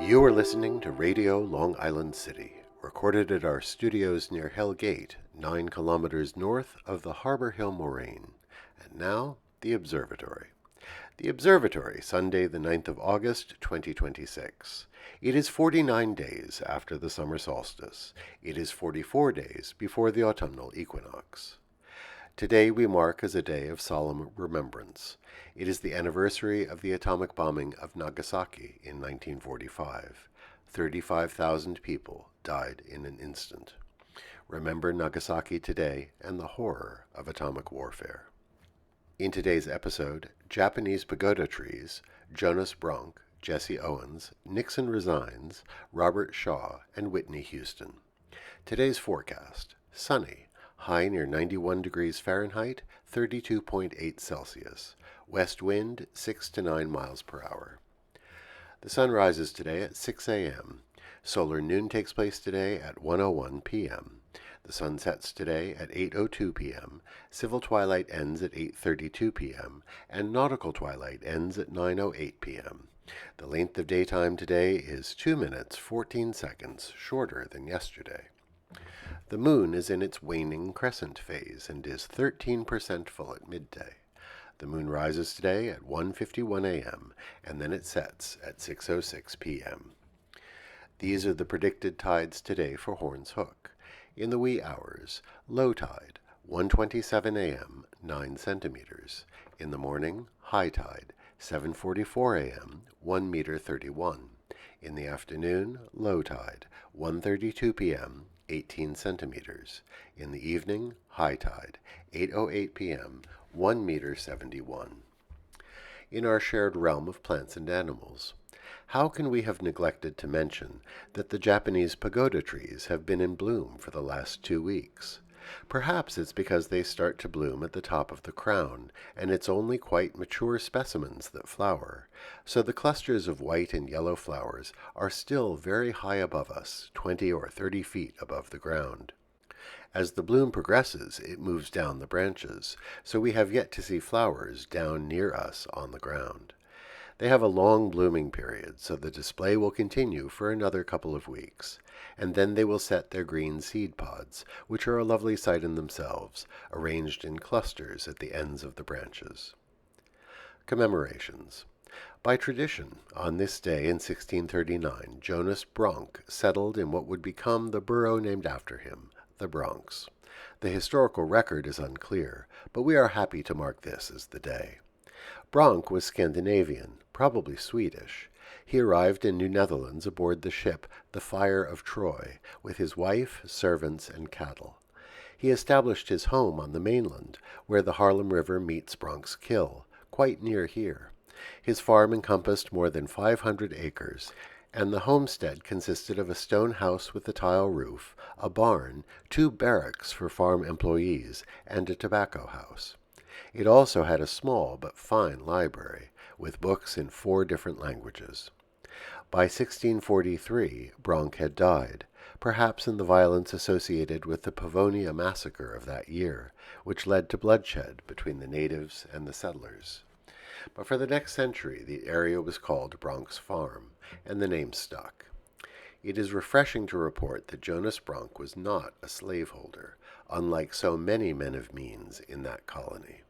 You are listening to Radio Long Island City, recorded at our studios near Hell Gate, 9 kilometers north of the Harbor Hill Moraine. And now, the Observatory. The Observatory, Sunday the 9th of August, 2026. It is 49 days after the summer solstice. It is 44 days before the autumnal equinox. Today we mark as a day of solemn remembrance. It is the anniversary of the atomic bombing of Nagasaki in 1945. 35,000 people died in an instant. Remember Nagasaki today and the horror of atomic warfare. In today's episode, Japanese pagoda trees, Jonas Bronk, Jesse Owens, Nixon resigns, Robert Shaw, and Whitney Houston. Today's forecast: sunny, high near 91 degrees Fahrenheit, 32.8 Celsius. West wind 6 to 9 miles per hour. The sun rises today at 6 a.m. Solar noon takes place today at 1:01 p.m. The sun sets today at 8:02 p.m. Civil twilight ends at 8:32 p.m. and nautical twilight ends at 9:08 p.m. The length of daytime today is 2 minutes 14 seconds shorter than yesterday. The moon is in its waning crescent phase and is 13% full at midday. The moon rises today at 1:51 a.m. and then it sets at 6:06 p.m. These are the predicted tides today for Horns Hook. In the wee hours, low tide, 1:27 a.m., 9 centimeters. In the morning, high tide, 7:44 a.m., 1 meter 31. In the afternoon, low tide, 1:32 p.m., 18 centimeters. In the evening, high tide, 8:08 p.m., 1 meter 71. In our shared realm of plants and animals, how can we have neglected to mention that the Japanese pagoda trees have been in bloom for the last 2 weeks? Perhaps it's because they start to bloom at the top of the crown, and it's only quite mature specimens that flower, so the clusters of white and yellow flowers are still very high above us, 20 or 30 feet above the ground. As the bloom progresses, it moves down the branches, so we have yet to see flowers down near us on the ground. They have a long blooming period, so the display will continue for another couple of weeks, and then they will set their green seed pods, which are a lovely sight in themselves, arranged in clusters at the ends of the branches. Commemorations. By tradition, on this day in 1639, Jonas Bronk settled in what would become the borough named after him, the Bronx. The historical record is unclear, but we are happy to mark this as the day. Bronk was Scandinavian, probably Swedish. He arrived in New Netherlands aboard the ship the Fire of Troy, with his wife, servants, and cattle. He established his home on the mainland, where the Harlem River meets Bronk's Kill, quite near here. His farm encompassed more than 500 acres, and the homestead consisted of a stone house with a tile roof, a barn, 2 barracks for farm employees, and a tobacco house. It also had a small but fine library, with books in 4 different languages. By 1643, Bronk had died, perhaps in the violence associated with the Pavonia massacre of that year, which led to bloodshed between the natives and the settlers. But for the next century, the area was called Bronk's Farm, and the name stuck. It is refreshing to report that Jonas Bronk was not a slaveholder, unlike so many men of means in that colony.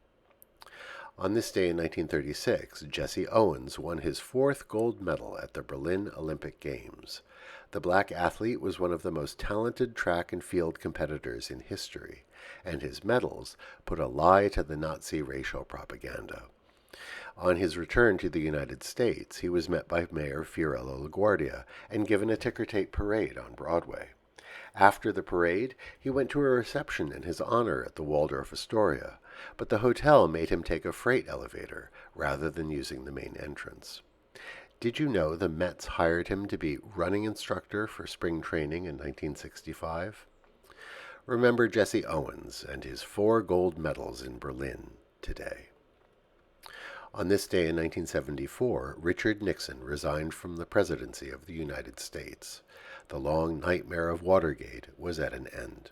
On this day in 1936, Jesse Owens won his 4th gold medal at the Berlin Olympic Games. The black athlete was one of the most talented track and field competitors in history, and his medals put a lie to the Nazi racial propaganda. On his return to the United States, he was met by Mayor Fiorello LaGuardia and given a ticker-tape parade on Broadway. After the parade, he went to a reception in his honor at the Waldorf Astoria, but the hotel made him take a freight elevator rather than using the main entrance. Did you know the Mets hired him to be running instructor for spring training in 1965? Remember Jesse Owens and his 4 gold medals in Berlin today. On this day in 1974, Richard Nixon resigned from the presidency of the United States. The long nightmare of Watergate was at an end.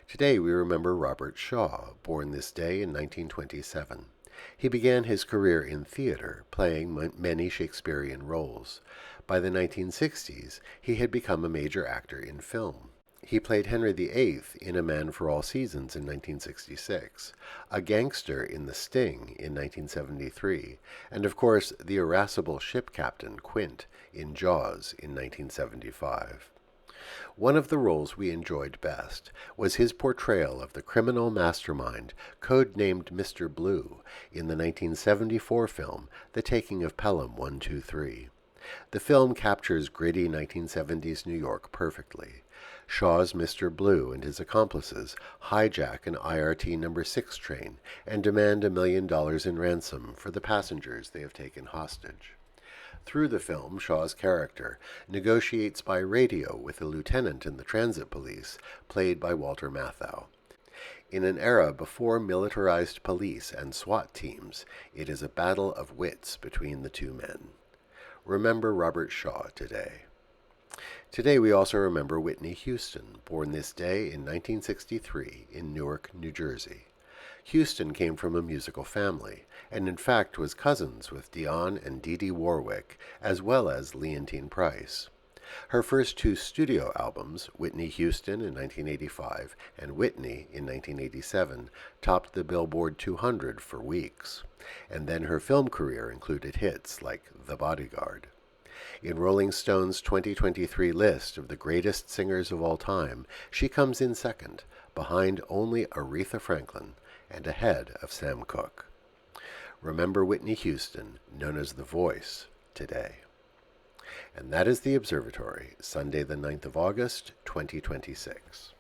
Today we remember Robert Shaw, born this day in 1927. He began his career in theater, playing many Shakespearean roles. By the 1960s, he had become a major actor in film. He played Henry VIII in A Man for All Seasons in 1966, a gangster in The Sting in 1973, and of course the irascible ship captain Quint in Jaws in 1975. One of the roles we enjoyed best was his portrayal of the criminal mastermind codenamed Mr. Blue in the 1974 film The Taking of Pelham 123. The film captures gritty 1970s New York perfectly. Shaw's Mr. Blue and his accomplices hijack an IRT No. 6 train and demand $1 million in ransom for the passengers they have taken hostage. Through the film, Shaw's character negotiates by radio with a lieutenant in the transit police, played by Walter Matthau. In an era before militarized police and SWAT teams, it is a battle of wits between the two men. Remember Robert Shaw today. Today we also remember Whitney Houston, born this day in 1963 in Newark, New Jersey. Houston came from a musical family, and in fact was cousins with Dionne and Dee Dee Warwick, as well as Leontyne Price. Her first two studio albums, Whitney Houston in 1985 and Whitney in 1987, topped the Billboard 200 for weeks, and then her film career included hits like The Bodyguard. In Rolling Stone's 2023 list of the greatest singers of all time, she comes in second, behind only Aretha Franklin and ahead of Sam Cooke. Remember Whitney Houston, known as The Voice, today. And that is The Observatory, Sunday the 9th of August, 2026.